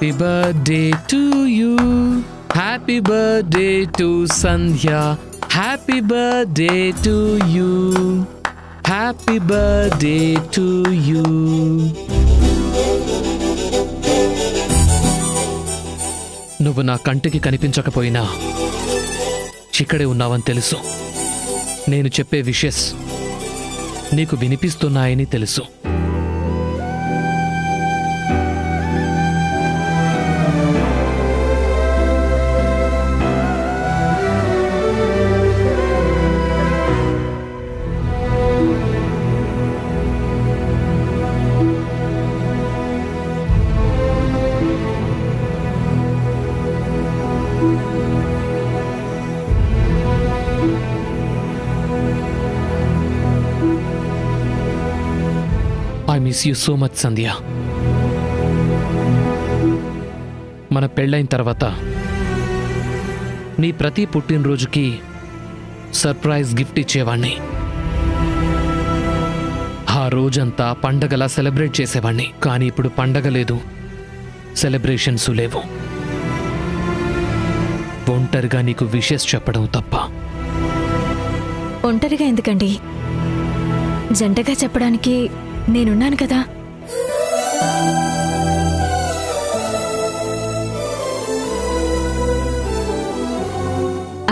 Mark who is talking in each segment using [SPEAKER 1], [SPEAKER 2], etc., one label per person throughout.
[SPEAKER 1] Happy birthday to you. Happy birthday to Sandhya. Happy birthday to you. Happy birthday to you. నువ్వు నా కంటికి కనిపించకపోయినా ఇక్కడే ఉన్నావని తెలుసు. నేను చెప్పే విషెస్ నీకు వినిపిస్తున్నాయని తెలుసు. I miss you so much, Sandhya. మన పెళ్ళైన తర్వాత నీ ప్రతి పుట్టినరోజుకి సర్ప్రైజ్ గిఫ్ట్ ఇచ్చేవాణ్ణి. ఆ రోజంతా పండగలా సెలబ్రేట్ చేసేవాణ్ణి. కానీ ఇప్పుడు పండగ లేదు, సెలబ్రేషన్స్ లేవు. ఒంటరిగా నీకు విషెస్ చెప్పడం తప్ప.
[SPEAKER 2] ఒంటరిగా ఎందుకండి? జంటగా చెప్పడానికి నేనున్నాను కదా.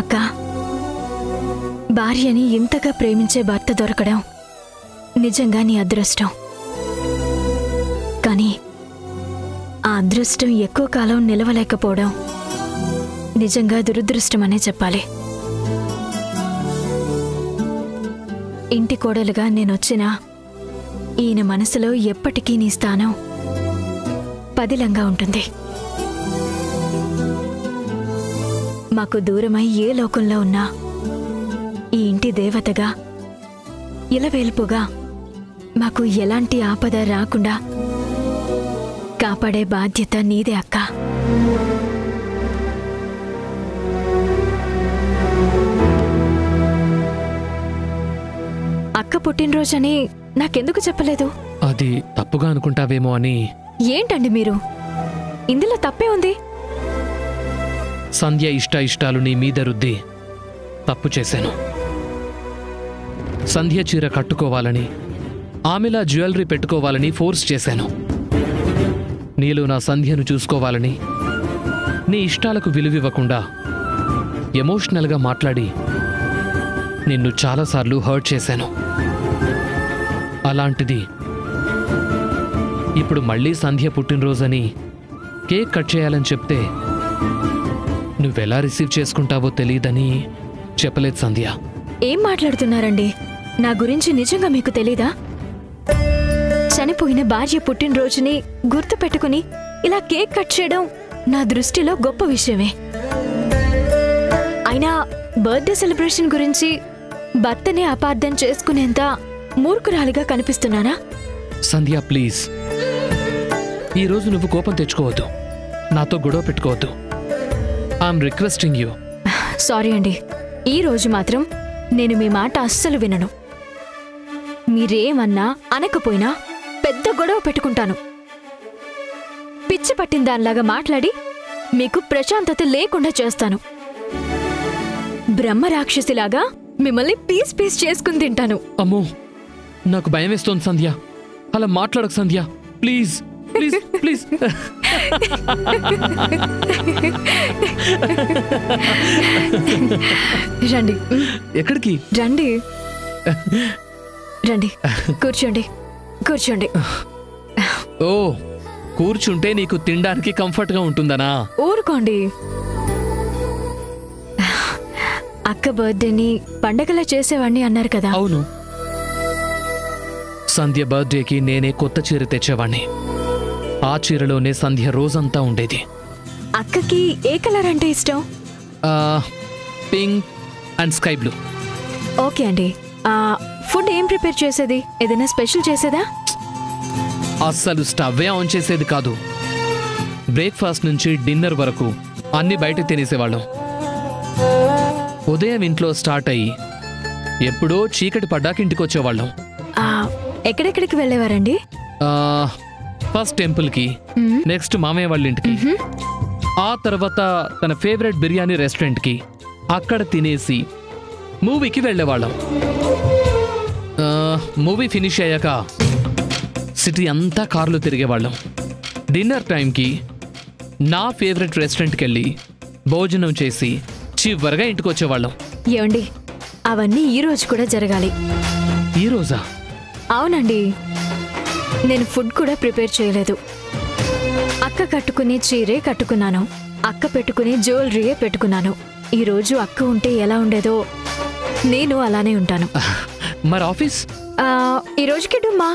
[SPEAKER 2] అక్క, భార్యని ఇంతగా ప్రేమించే భర్త దొరకడం నిజంగా నీ అదృష్టం. కానీ ఆ అదృష్టం ఎక్కువ కాలం నిలవలేకపోవడం నిజంగా దురదృష్టమనే చెప్పాలి. ఇంటి కోడలుగా నేనొచ్చినా ఈయన మనసులో ఎప్పటికీ నీ స్థానం పదిలంగా ఉంటుంది. మాకు దూరమై ఏ లోకంలో ఉన్నా ఈ ఇంటి దేవతగా, ఇలవేల్పుగా మాకు ఎలాంటి ఆపద రాకుండా కాపాడే బాధ్యత నీదే అక్క. అక్క పుట్టినరోజని నాకెందుకు చెప్పలేదు?
[SPEAKER 1] అది తప్పుగా అనుకుంటావేమో అని.
[SPEAKER 2] ఏంటండి మీరు? ఇందులో తప్పే ఉంది.
[SPEAKER 1] సంధ్య ఇష్టాలు నీ మీద రుద్ది తప్పు చేశాను. సంధ్య చీర కట్టుకోవాలని, ఆమెలా జ్యువెలరీ పెట్టుకోవాలని ఫోర్స్ చేశాను. నీలో నా సంధ్యను చూసుకోవాలని, నీ ఇష్టాలకు విలువివ్వకుండా ఎమోషనల్గా మాట్లాడి నిన్ను చాలాసార్లు హర్ట్ చేశాను. అలాంటిది ఇప్పుడు మళ్ళీ సంధ్య పుట్టినరోజని కేక్ కట్ చేయాలని చెప్తే నువ్వెలా రిసీవ్ చేసుకుంటావో తెలియదని చెప్పలేదు సంధ్య.
[SPEAKER 2] ఏం మాట్లాడుతున్నారండి? నా గురించి నిజంగా మీకు తెలీదా? చనిపోయిన భార్య పుట్టినరోజుని గుర్తు పెట్టుకుని ఇలా కేక్ కట్ చేయడం నా దృష్టిలో గొప్ప విషయమే. అయినా బర్త్డే సెలబ్రేషన్ గురించి భర్తనే అపార్థం చేసుకునేంత మూర్ఖురాలిగా కనిపిస్తున్నానా?
[SPEAKER 1] సంధ్య ప్లీజ్, ఈరోజు నువ్వు కోపం తెచ్చుకోవద్దు, నాతో గొడవ పెట్టుకోవద్దు. I'm requesting you.
[SPEAKER 2] సారీ అండి, ఈ రోజు మాత్రం నేను మీ మాట అస్సలు వినను. మీరేమన్నా అనకపోయినా పెద్ద గొడవ పెట్టుకుంటాను. పిచ్చి పట్టిన దానిలాగా మాట్లాడి మీకు ప్రశాంతత లేకుండా చేస్తాను. బ్రహ్మ రాక్షసిలాగా మిమ్మల్ని పీస్ పీస్ చేసుకుని తింటాను.
[SPEAKER 1] అమ్మో, నాకు భయం వేస్తోంది సంధ్య. అలా మాట్లాడకు సంధ్య, ప్లీజ్ ప్లీజ్ ప్లీజ్.
[SPEAKER 2] రండి.
[SPEAKER 1] ఎక్కడికి?
[SPEAKER 2] రండి రండి, కూర్చోండి కూర్చోండి.
[SPEAKER 1] ఓ, కూర్చుంటే నీకు తినడానికి కంఫర్ట్ గా ఉంటుందనా?
[SPEAKER 2] ఊరుకోండి. అక్క బర్త్డేని పండగలా చేసేవాణ్ణి అన్నారు కదా?
[SPEAKER 1] అవును. సంధ్య బర్త్డేకి నేనే కొత్త చీర తెచ్చేవాణ్ణి. ఆ చీరలోనే సంధ్య రోజంతా ఉండేది.
[SPEAKER 2] అక్కకి ఏ కలర్ అంటే ఇష్టం?
[SPEAKER 1] Pink and sky blue.
[SPEAKER 2] Okay అండి. ఫుడ్ ఏం ప్రిపేర్ చేసేది? ఏదైనా స్పెషల్ చేసేదా?
[SPEAKER 1] అస్సలు స్టవ్వే ఆన్ చేసేది కాదు. బ్రేక్ఫాస్ట్ నుంచి డిన్నర్ వరకు అన్ని బయట తినేసేవాళ్ళం. ఉదయం ఇంట్లో స్టార్ట్ అయ్యి ఎప్పుడో చీకటి పడ్డాక ఇంటికి వచ్చేవాళ్ళం.
[SPEAKER 2] ఎక్కడెక్కడికి వెళ్ళేవారండి?
[SPEAKER 1] ఫస్ట్ టెంపుల్కి, నెక్స్ట్ మామయ్య వాళ్ళ ఇంటికి, ఆ తర్వాత తన ఫేవరెట్ బిర్యానీ రెస్టారెంట్కి, అక్కడ తినేసి మూవీకి వెళ్ళేవాళ్ళం. మూవీ ఫినిష్ అయ్యాక సిటీ అంతా కార్లో తిరిగేవాళ్ళం. డిన్నర్ టైంకి నా ఫేవరెట్ రెస్టారెంట్కి వెళ్ళి భోజనం చేసి చివరిగా ఇంటికి వచ్చేవాళ్ళం.
[SPEAKER 2] ఏమండి, అవన్నీ ఈ రోజు కూడా జరగాలి.
[SPEAKER 1] ఈ రోజా?
[SPEAKER 2] అవునండి, నేను ఫుడ్ కూడా ప్రిపేర్ చేయలేదు. అక్క కట్టుకునే చీరే కట్టుకున్నాను, అక్క పెట్టుకునే జ్యువెలరీయే పెట్టుకున్నాను. ఈ రోజు అక్క ఉంటే ఎలా ఉండేదో నేను అలానే ఉంటాను.
[SPEAKER 1] మరి ఆఫీస్?
[SPEAKER 2] ఈ రోజుకి డుమ్మా.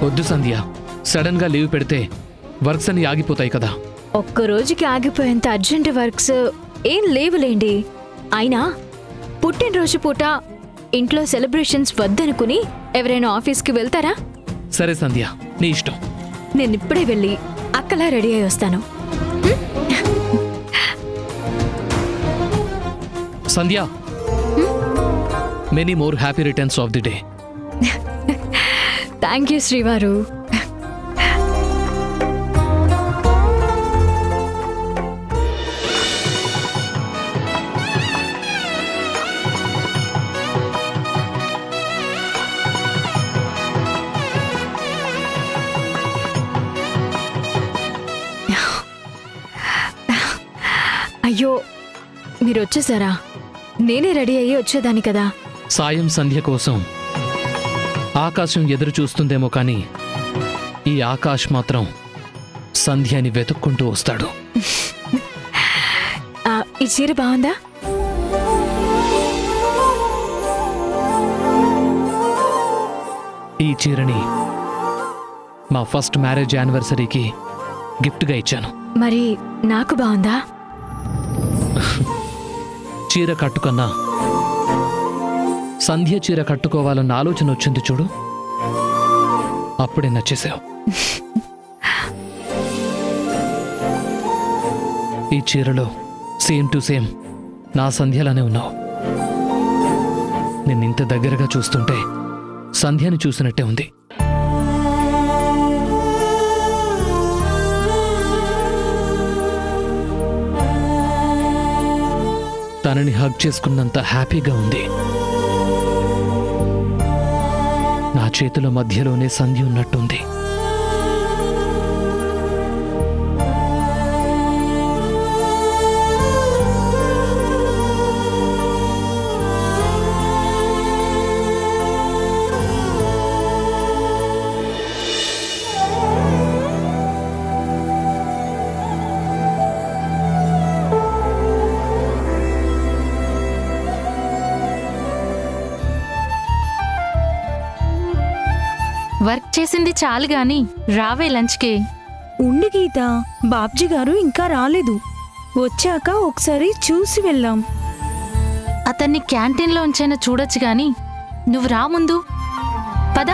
[SPEAKER 1] వద్దు సంధ్య, సడన్ గా లీవ్ పెడితే వర్క్స్ అన్ని ఆగిపోతాయి కదా.
[SPEAKER 2] ఒక్క రోజుకి ఆగిపోయేంత అర్జెంట్ వర్క్స్ ఏం లేవులేండి. అయినా పుట్టినరోజు పూట ఇంట్లో సెలబ్రేషన్స్ వద్దనుకుని ఎవరైనా ఆఫీస్కి వెళ్తారా?
[SPEAKER 1] సరే సంధ్య, నీ ఇష్టం.
[SPEAKER 2] నేనిప్పుడే వెళ్ళి అక్కలా రెడీ అయి వస్తాను.
[SPEAKER 1] Sandhya, many more happy returns of the day.
[SPEAKER 2] Thank you శ్రీవారు. అయ్యో, మీరు వచ్చేసారా? నేనే రెడీ అయ్యి వచ్చేదాన్ని కదా.
[SPEAKER 1] సాయం సంధ్య కోసం ఆకాశం ఎదురు చూస్తుందేమో కానీ ఈ ఆకాశ్ మాత్రం సంధ్యని వెతుక్కుంటూ వస్తాడు.
[SPEAKER 2] ఈ చీర బాగుందా?
[SPEAKER 1] ఈ చీరని మా ఫస్ట్ మ్యారేజ్ యానివర్సరీకి గిఫ్ట్గా ఇచ్చాను.
[SPEAKER 2] మరి నాకు బాగుందా?
[SPEAKER 1] చీర కట్టుకన్నా సంధ్య చీర కట్టుకోవాలన్న ఆలోచన వచ్చింది చూడు, అప్పుడే నచ్చేసావు. ఈ చీరలో సేమ్ టు సేమ్ నా సంధ్యలానే ఉన్నావు. నిన్నింత దగ్గరగా చూస్తుంటే సంధ్యని చూసినట్టే ఉంది. తనని హగ్ చేసుకున్నంత హ్యాపీగా ఉంది. నా చేతుల మధ్యలోనే సంధ్య ఉన్నట్టుంది.
[SPEAKER 3] వర్క్ చేసింది చాలు గాని రావే లంచ్కి.
[SPEAKER 4] ఉండు గీత, బాబ్జీ గారు ఇంకా రాలేదు. వచ్చాక ఒకసారి చూసి వెళ్దాం.
[SPEAKER 3] అతన్ని క్యాంటీన్లో ఉంచైనా చూడొచ్చు గాని నువ్వు రా ముందు. పద.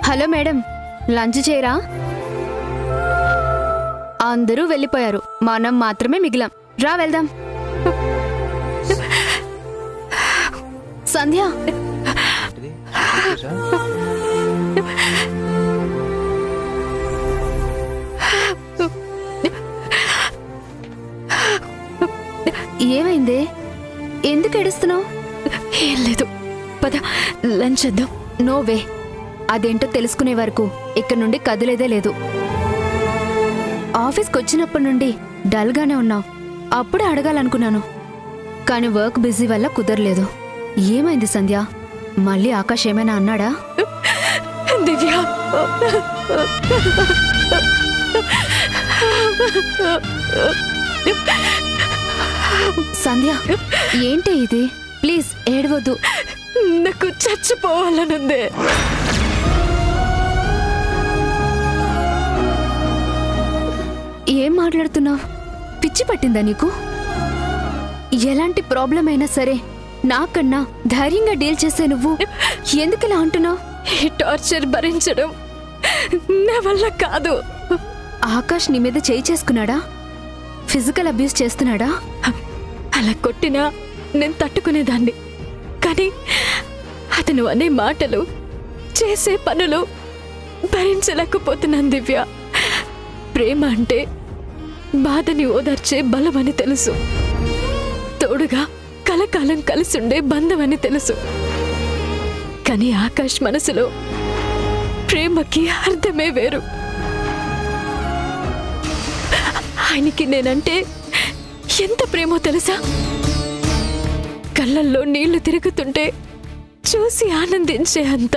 [SPEAKER 2] హలో మేడం, లంచ్ చేయరా? అందరూ వెళ్ళిపోయారు, మనం మాత్రమే మిగిలాం. రా వెళ్దాం. సంధ్య, ఏమైంది? ఎందుకు ఏడుస్తున్నావు? ఏం లేదు, పద లంచ్ చేద్దాం. నోవే, అదేంటో తెలుసుకునే వరకు ఇక్కడ నుండి కదిలేదే లేదు. ఆఫీస్కి వచ్చినప్పటి నుండి డల్గానే ఉన్నావు. అప్పుడే అడగాలనుకున్నాను, కానీ వర్క్ బిజీ వల్ల కుదరలేదు. ఏమైంది సంధ్య? మళ్ళీ ఆకాష్ ఏమైనా అన్నాడా? దివ్య, సంధ్య ఏంటి ఇది? ప్లీజ్ ఏడవద్దు. నాకు చచ్చిపోవాలనుందే. ఏం మాట్లాడుతున్నావు? పిచ్చి పట్టిందా నీకు? ఎలాంటి ప్రాబ్లం అయినా సరే నాకన్నా ధైర్యంగా డీల్ చేసే నువ్వు ఎందుకలా అంటున్నావు? ఈ టార్చర్ భరించడం నా వల్ల కాదు.
[SPEAKER 5] ఆకాష్ నీ మీద చేయి చేసుకున్నాడా? ఫిజికల్ అబ్యూస్ చేస్తున్నాడా?
[SPEAKER 2] అలా కొట్టినా నేను తట్టుకునేదాన్ని, కానీ అతను అనే మాటలు, చేసే పనులు భరించలేకపోతున్నాను దివ్య. ప్రేమ అంటే బాధని ఓదార్చే బలమని తెలుసు, తోడుగా కలకాలం కలిసుండే బంధమని తెలుసు. కానీ ఆకాష్ మనసులో ప్రేమకి అర్థమే వేరు. ఆయనకి నేనంటే ఎంత ప్రేమో తెలుసా? కళ్ళల్లో నీళ్లు తిరుగుతుంటే చూసి ఆనందించే అంత.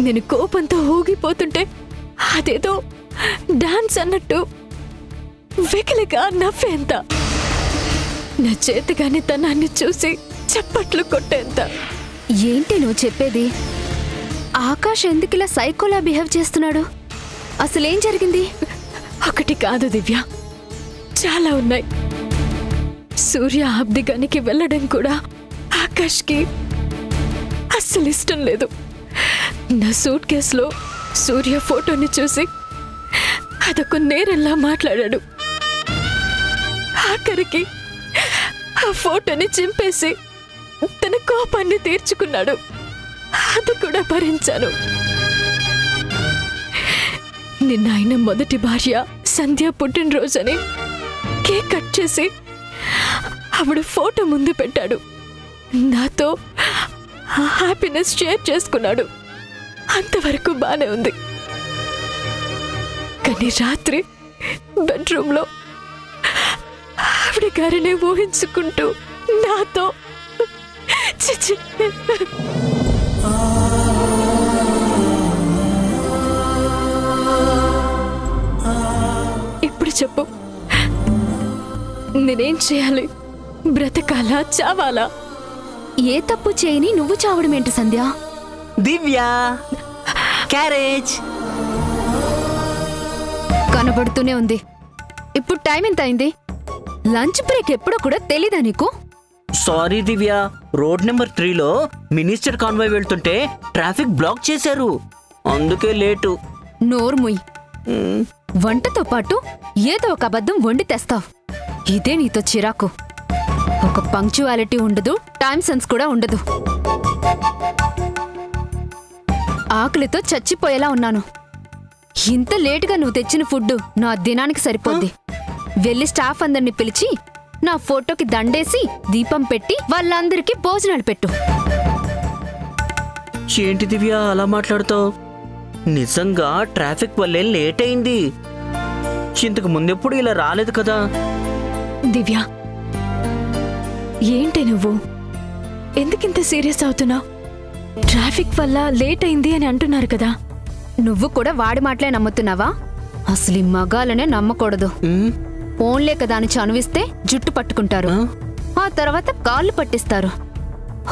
[SPEAKER 2] నేను కోపంతో ఊగిపోతుంటే అదేదో డాన్స్ అన్నట్టు వెకిలిగా నవ్వేంత. నా చేతిగాని తనాన్ని చూసి చప్పట్లు కొట్టేంత.
[SPEAKER 5] ఏంటి నువ్వు చెప్పేది? ఆకాష్ ఎందుకిలా సైకోలా బిహేవ్ చేస్తున్నాడు? అసలేం జరిగింది?
[SPEAKER 2] ఒకటి కాదు దివ్య, చాలా ఉన్నాయి. సూర్య ఆబ్దిగానికి వెళ్ళడం కూడా ఆకాష్కి అస్సలు ఇష్టం లేదు. నా సూట్ కేసులో సూర్య ఫోటోని చూసి అదొక నేరంలా మాట్లాడాడు. ఆఖరికి ఆ ఫోటోని చింపేసి తన కోపాన్ని తీర్చుకున్నాడు. అది కూడా భరించాను. నిన్న ఆయన మొదటి భార్య సంధ్య పుట్టినరోజని కేక్ కట్ చేసి ఆవిడ ఫోటో ముందు పెట్టాడు. నాతో హ్యాపీనెస్ షేర్ చేసుకున్నాడు. అంతవరకు బానే ఉంది. కానీ రాత్రి బెడ్రూమ్లో ఆవిడ గారిని ఊహించుకుంటూ నాతో చిచి ఇప్పుడు చెప్పు, నేనేం చేయాలి? బ్రతకాలా, చావాలా?
[SPEAKER 5] ఏ తప్పు చేయని నువ్వు చావడమేంటి సంధ్య?
[SPEAKER 6] దివ్య క్యారేజ్
[SPEAKER 5] కనబడుతూనే ఉంది. ఇప్పుడు టైం ఎంత అయింది? లంచ్ బ్రేక్ ఎప్పుడో కూడా తెలీదా నీకు?
[SPEAKER 6] సారీ దివ్య, రోడ్ నెంబర్ 3లో మినిస్టర్ కాన్వాయ్ వెళ్తుంటే ట్రాఫిక్ బ్లాక్ చేశారు, అందుకే లేటు.
[SPEAKER 5] నోర్ముయ్. వంటతో పాటు ఏదో ఒక అబద్ధం వండి తెస్తావు. ఇదే నీతో చిరాకు. ఒక పంక్చువాలిటీ ఉండదు, టైం సెన్స్ కూడా ఉండదు. ఆకలితో చచ్చిపోయేలా ఉన్నాను. ఇంత లేటుగా నువ్వు తెచ్చిన ఫుడ్ నా దినానికి సరిపోద్ది. వెళ్ళి స్టాఫ్ అందరిని పిలిచి నా ఫోటోకి దండేసి దీపం పెట్టి వాళ్ళందరికీ భోజనాలు పెట్టు.
[SPEAKER 6] ఏంటి దివ్య అలా మాట్లాడుతావు? నిజంగా ట్రాఫిక్ వల్లే లేట్ అయింది. ఇంతకు ముందెప్పుడు ఇలా రాలేదు కదా.
[SPEAKER 2] దివ్య, ఏంటి నువ్వు ఎందుకింత సీరియస్ అవుతున్నావు? ట్రాఫిక్ వల్ల లేట్ అయింది అని అంటున్నారు కదా.
[SPEAKER 5] నువ్వు కూడా వాడి మాటలే నమ్ముతున్నావా? అసలు ఈ మగాలనే నమ్మకూడదు. ఫోన్లే కదా అని చనువిస్తే జుట్టు పట్టుకుంటారు, ఆ తర్వాత కాళ్ళు పట్టిస్తారు.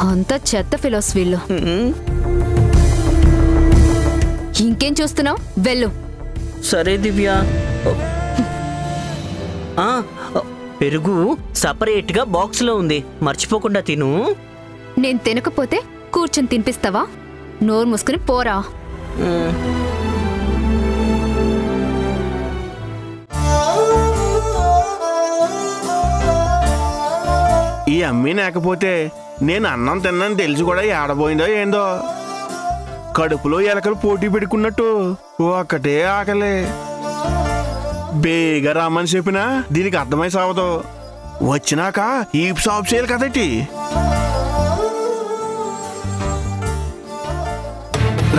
[SPEAKER 5] అంత చెత్త ఫిలోస్ వీళ్ళు. ఇంకేం చూస్తున్నావు? వెళ్ళు.
[SPEAKER 6] సరే దివ్య. పెరుగు సపరేట్ గా బాక్స్ లో ఉంది, మర్చిపోకుండా తిను.
[SPEAKER 5] నేను తినకపోతే కూర్చొని తినిపిస్తావా? నోరు మూసుకుని పోరా.
[SPEAKER 7] ఈ అమ్మి లేకపోతే నేను అన్నం తిన్నాను తెలిసి కూడా ఏడబోయిందో ఏందో. కడుపులో ఎలకలు పోటీ పెట్టుకున్నట్టు ఒక్కటే ఆకలే. బేగా రామని చెప్పినా దీనికి అర్థమై సావదు. వచ్చినాక ఈ సాఫ్ చేయాలి కదటి.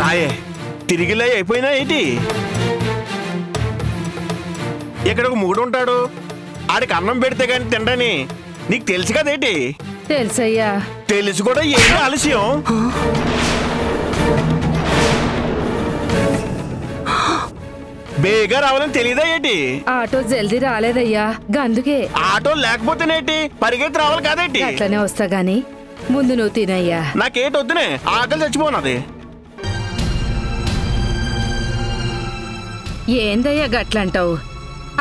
[SPEAKER 7] రాయే తిరిగిలే అయిపోయినా ఏంటి? ఇక్కడ ఒక మూడు ఉంటాడు, ఆడికి అన్నం పెడితే గాని తిండని నీకు తెలుసు కదేటి?
[SPEAKER 3] తెలుసయ్యా.
[SPEAKER 7] తెలుసు కూడా ఏమీ ఆలస్యం. బేగా రావాలని తెలియదా ఏంటి?
[SPEAKER 3] ఆటో జల్దీ రాలేదయ్యా, గందుకే.
[SPEAKER 7] ఆటో లేకపోతేనేటి, పరిగెత్తి రావాలి కదేటి?
[SPEAKER 3] అట్లనే వస్తా గాని ముందు నువ్వు తినయ్యా.
[SPEAKER 7] నాకేటి వద్దునే, ఆకలి చచ్చిపోనది.
[SPEAKER 3] ఏందయ్యా గట్లంటావు?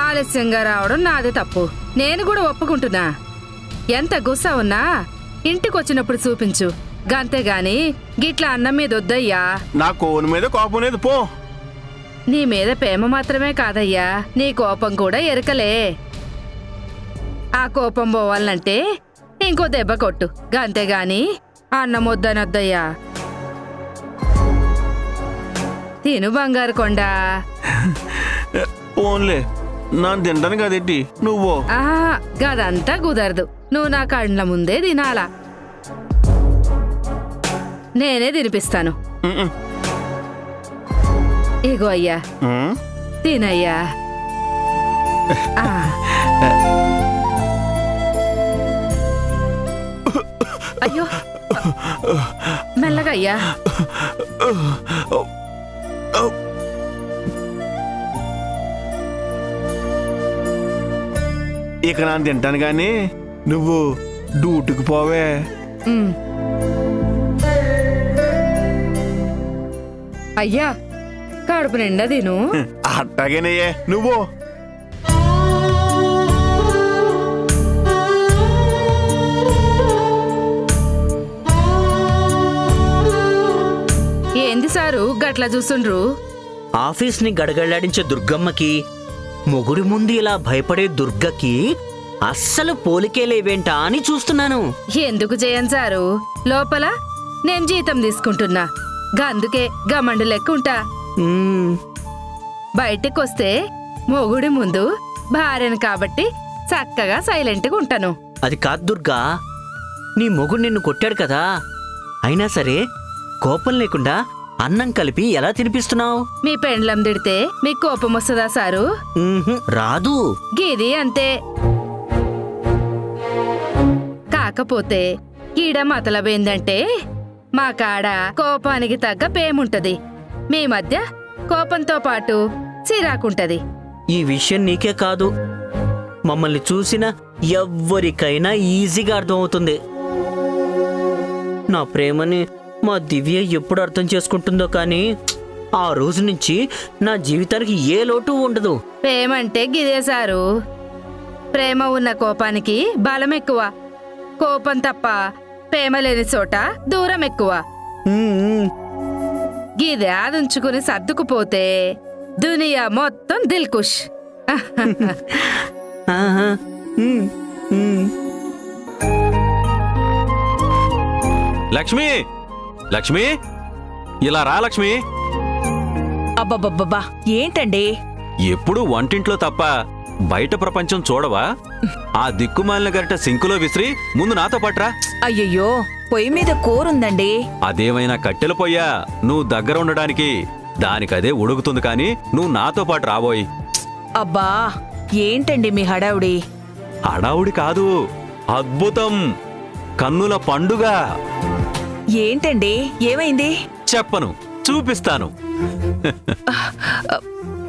[SPEAKER 3] ఆలస్యంగా రావడం నాదే తప్పు, నేను కూడా ఒప్పుకుంటున్నా. ఎంత గుస్సా ఉన్నా ఇంటికొచ్చినప్పుడు చూపించు, గంతేగాని గిట్లా అన్నం మీద వద్దయ్యా.
[SPEAKER 7] నా కోని మీద కోపం లేదు పో.
[SPEAKER 3] నీ మీద ప్రేమ మాత్రమే కాదయ్యా, నీ కోపం కూడా ఎరకలే. ఆ కోపం పోవాలంటే ఇంకో దెబ్బ కొట్టు, గంతేగాని అన్నం వద్దనొద్దయ్యా. తిను బంగారు కొండ.
[SPEAKER 7] ఓన్లే నాన్న తింటాను కదేంటి నువ్వు?
[SPEAKER 3] గదంతా కుదరదు, నువ్వు నా కళ్ళ ముందే తినాలా. నేనే తినిపిస్తాను. ఇగో అయ్యా, తినయ్యా. అయ్యో, మెల్లగా అయ్యా.
[SPEAKER 7] ఇక నాన్న తింటాను గాని నువ్వు డ్యూటీకి పోవే.
[SPEAKER 3] అయ్యా, కడుపు నిండా తిను.
[SPEAKER 7] అట్టగేనయ్యే నువ్వు.
[SPEAKER 3] ఏంది సారు గట్లా చూస్తుండ్రు?
[SPEAKER 6] ఆఫీస్ని గడగడలాడించే దుర్గమ్మకి, మొగుడి ముందు ఇలా భయపడే దుర్గకి అస్సలు పోలికే లేవేంటా అని చూస్తున్నాను.
[SPEAKER 3] ఎందుకు చేయను సారు, లోపల నేను జీతం తీసుకుంటున్నా, గందుకే గమండు లెక్కుంటా. బయటకొస్తే మొగుడి ముందు భార్యను కాబట్టి చక్కగా సైలెంట్గా ఉంటాను.
[SPEAKER 6] అది కాదు దుర్గా, నీ మొగుడు నిన్ను కొట్టాడు కదా, అయినా సరే కోపం లేకుండా అన్నం కలిపి ఎలా తినిపిస్తున్నావు?
[SPEAKER 3] మీ పెండ్లం తిడితే మీకు కోపం వస్తుందా సారు?
[SPEAKER 6] రాదు.
[SPEAKER 3] గీది అంతే. కాకపోతే ఈడ మతలబేందంటే మా కాడ కోపానికి తగ్గ పేముంటది, మీ మధ్య కోపంతో పాటు చిరాకుంటది.
[SPEAKER 6] ఈ విషయం నీకే కాదు, మమ్మల్ని చూసిన ఎవ్వరికైనా ఈజీగా అర్థమవుతుంది. నా ప్రేమని మా దివ్య ఎప్పుడు అర్థం చేసుకుంటుందో కానీ ఆ రోజు నుంచి నా జీవితానికి ఏ లోటు ఉండదు.
[SPEAKER 3] ప్రేమంటే గిదే సారు, ప్రేమ ఉన్న కోపానికి బలం ఎక్కువ, కోపం తప్ప ప్రేమ లేని చోట దూరం ఎక్కువ. గిదే అదుంచుకుని సర్దుకుపోతే దునియా మొత్తం దిల్కుష్.
[SPEAKER 8] లక్ష్మి, లక్ష్మి, ఇలా రా లక్ష్మి.
[SPEAKER 4] అబ్బబ్బబ్బబ్బా, ఏంటండి
[SPEAKER 8] ఎప్పుడు వంటింట్లో తప్ప బయట ప్రపంచం చూడవా? ఆ దిక్కుమాలిన గరిట సింకులో విసిరి ముందు నాతో పట్రా.
[SPEAKER 4] అయ్యయ్యో, పొయ్యి మీద కూరుందండి.
[SPEAKER 8] అదేమైనా కట్టెల పొయ్యా నువ్వు దగ్గర ఉండడానికి? దానికదే ఉడుకుతుంది కాని నువ్వు నాతో పాటు రాబోయ్.
[SPEAKER 4] అబ్బా, ఏంటండి మీ హడావుడి?
[SPEAKER 8] హడావుడి కాదు, అద్భుతం, కన్నుల పండుగ.
[SPEAKER 4] ఏంటండి, ఏమైంది?
[SPEAKER 8] చెప్పను, చూపిస్తాను.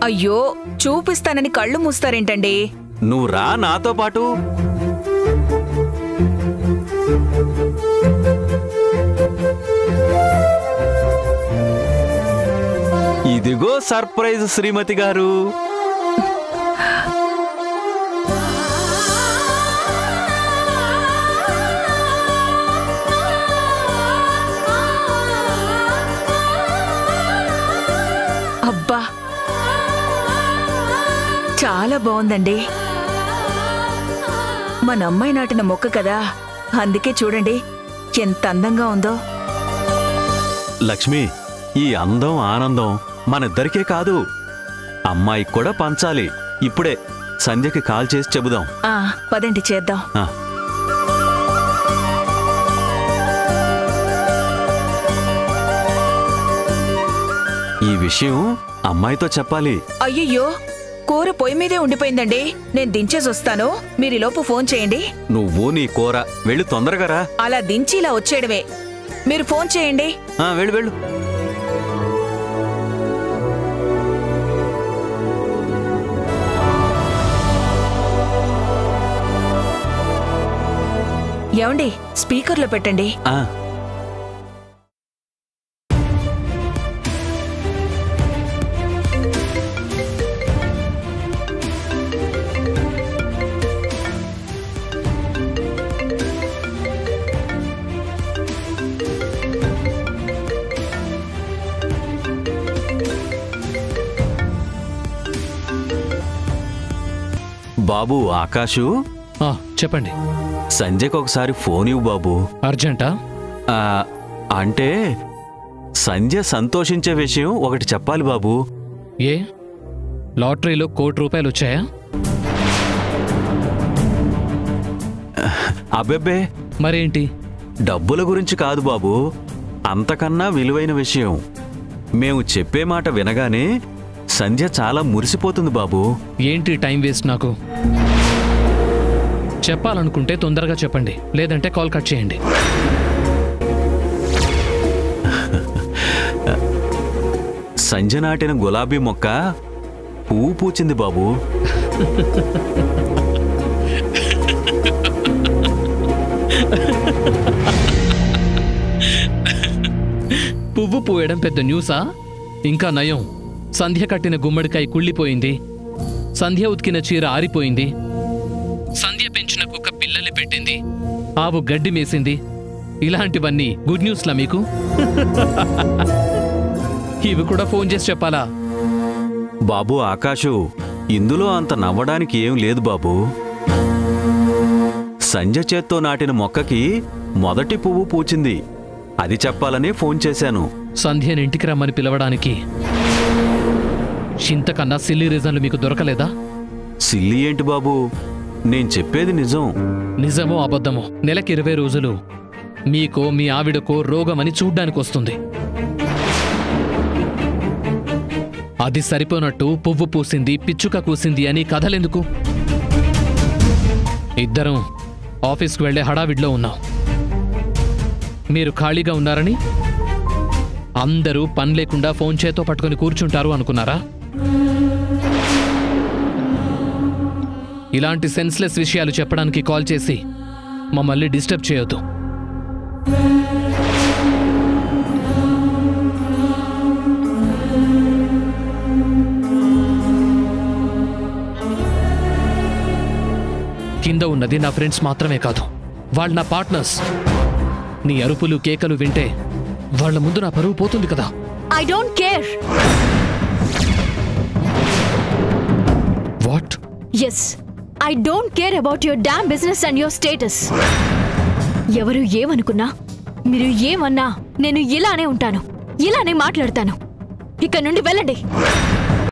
[SPEAKER 4] అయ్యో, చూపిస్తానని కళ్ళు మూస్తారేంటండి?
[SPEAKER 8] నువ్వు రా నాతో పాటు. ఇదిగో సర్ప్రైజ్ శ్రీమతి గారు.
[SPEAKER 4] అబ్బా, చాలా బాగుందండి. మన అమ్మాయి నాటిన మొక్క కదా, అందుకే చూడండి ఎంత అందంగా ఉందో.
[SPEAKER 8] లక్ష్మి, ఈ అందం ఆనందం మనిద్దరికే కాదు, అమ్మాయికి కూడా పంచాలి. ఇప్పుడే సంధ్యకి కాల్ చేసి చెబుదాం.
[SPEAKER 4] పదండి, చేద్దాం.
[SPEAKER 8] ఈ విషయం అమ్మాయితో చెప్పాలి.
[SPEAKER 4] అయ్యయ్యో, కూర పొయ్యి మీదే ఉండిపోయిందండి. నేను దించేసి వస్తాను, మీరీలోపు ఫోన్ చేయండి.
[SPEAKER 8] నువ్వు నీ కూర వెళ్ళి తొందరగా రా.
[SPEAKER 4] అలా దించి ఇలా వచ్చేయడమే, మీరు ఫోన్ చేయండి.
[SPEAKER 8] వెళ్ళు వెళ్ళు.
[SPEAKER 4] ఏమండి, స్పీకర్లో పెట్టండి.
[SPEAKER 8] బాబు ఆకాషు,
[SPEAKER 1] చెప్పండి.
[SPEAKER 8] సంజయ్కి ఒకసారి ఫోన్ ఇవ్వు బాబు.
[SPEAKER 1] అర్జెంటా?
[SPEAKER 8] ఆ, అంటే సంజయ్ సంతోషించే విషయం ఒకటి చెప్పాలి బాబు.
[SPEAKER 1] ఏ లాటరీలో ₹1,00,00,000 వచ్చాయా?
[SPEAKER 8] అబ్బెబ్బే,
[SPEAKER 1] మరేంటి?
[SPEAKER 8] డబ్బుల గురించి కాదు బాబు, అంతకన్నా విలువైన విషయం. మేము చెప్పే మాట వినగానే సంధ్య చాలా మురిసిపోతుంది బాబు.
[SPEAKER 1] ఏంటి టైం వేస్ట్ నాకు? చెప్పాలనుకుంటే తొందరగా చెప్పండి, లేదంటే కాల్ కట్ చేయండి.
[SPEAKER 8] సంధ్య నాటిన గులాబీ మొక్క పువ్వు పూచింది బాబు.
[SPEAKER 1] పువ్వు పూయడం పెద్ద న్యూసా? ఇంకా నయం, సంధ్య కట్టిన గుమ్మడికాయ కుళ్ళిపోయింది, సంధ్య ఉతికిన చీర ఆరిపోయింది, సంధ్య పెంచిన కుక్క పిల్లలు పెట్టింది, ఆవు గడ్డి మేసింది. ఇలాంటివన్నీ గుడ్ న్యూస్లా మీకు? ఇవి కూడా ఫోన్ చేసి చెప్పాలా?
[SPEAKER 8] బాబు ఆకాషు, ఇందులో అంత నవ్వడానికి ఏం లేదు బాబు. సంజయ్ చేత్తో నాటిన మొక్కకి మొదటి పువ్వు పూచింది, అది చెప్పాలనే ఫోన్ చేశాను.
[SPEAKER 1] సంధ్యని ఇంటికి రమ్మని పిలవడానికి ఇంతకన్నా సిల్లీ రీజన్లు మీకు దొరకలేదా?
[SPEAKER 8] సిల్లి ఏంటి బాబు, నేను చెప్పేది నిజం.
[SPEAKER 1] నిజమో అబద్ధమో నెలకి 20 రోజులు మీకో మీ ఆవిడకో రోగమని చూడ్డానికి వస్తుంది. అది సరిపోనట్టు పువ్వు పూసింది, పిచ్చుక కూసింది అని కథలెందుకు? ఇద్దరం ఆఫీస్కి వెళ్లే హడావిడిలో ఉన్నాం. మీరు ఖాళీగా ఉన్నారని అందరూ పని లేకుండా ఫోన్ చేతో పట్టుకుని కూర్చుంటారు అనుకున్నారా? ఇలాంటి సెన్స్లెస్ విషయాలు చెప్పడానికి కాల్ చేసి మమ్మల్ని డిస్టర్బ్ చేయొద్దు. కింద ఉన్నది నా ఫ్రెండ్స్ మాత్రమే కాదు, వాళ్ళు నా పార్ట్నర్స్. నీ అరుపులు కేకలు వింటే వాళ్ళ ముందు నా పరువు పోతుంది కదా.
[SPEAKER 2] I don't care.
[SPEAKER 1] What?
[SPEAKER 2] Yes, I don't care about your damn business and your status. ఎవరు ఏమనుకున్నా, మీరు ఏమన్నా, నేను ఇలానే ఉంటాను, ఇలానే మాట్లాడతాను. ఇక్కడ నుండి వెళ్ళండి.